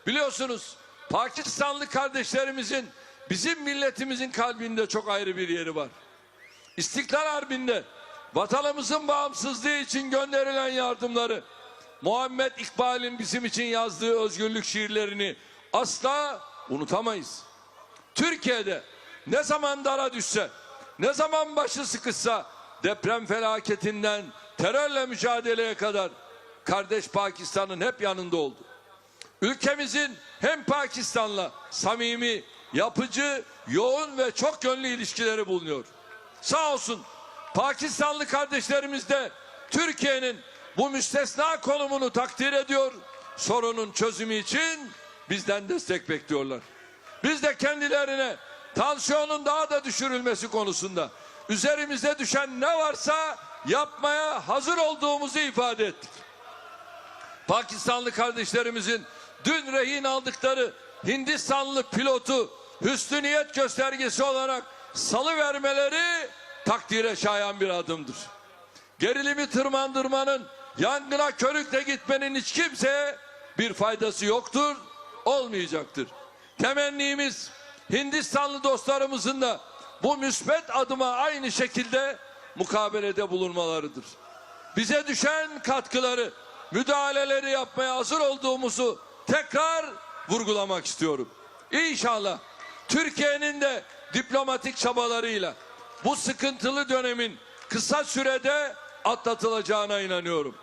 Biliyorsunuz Pakistanlı kardeşlerimizin bizim milletimizin kalbinde çok ayrı bir yeri var. İstiklal Harbi'nde vatanımızın bağımsızlığı için gönderilen yardımları, Muhammed İkbal'in bizim için yazdığı özgürlük şiirlerini asla unutamayız. Türkiye'de ne zaman dara düşse, ne zaman başı sıkışsa, deprem felaketinden terörle mücadeleye kadar kardeş Pakistan'ın hep yanında oldu. Ülkemizin hem Pakistan'la samimi, yapıcı, yoğun ve çok yönlü ilişkileri bulunuyor. Sağ olsun Pakistanlı kardeşlerimiz de Türkiye'nin bu müstesna konumunu takdir ediyor. Sorunun çözümü için bizden destek bekliyorlar. Biz de kendilerine tansiyonun daha da düşürülmesi konusunda üzerimize düşen ne varsa yapmaya hazır olduğumuzu ifade ettik. Pakistanlı kardeşlerimizin dün rehin aldıkları Hindistanlı pilotu hüsnü niyet göstergesi olarak salıvermeleri takdire şayan bir adımdır. Gerilimi tırmandırmanın, yangına körükle gitmenin hiç kimseye bir faydası yoktur, olmayacaktır. Temennimiz Hindistanlı dostlarımızın da bu müsbet adıma aynı şekilde mukabelede bulunmalarıdır. Bize düşen katkıları, müdahaleleri yapmaya hazır olduğumuzu tekrar vurgulamak istiyorum. İnşallah Türkiye'nin de diplomatik çabalarıyla bu sıkıntılı dönemin kısa sürede atlatılacağına inanıyorum.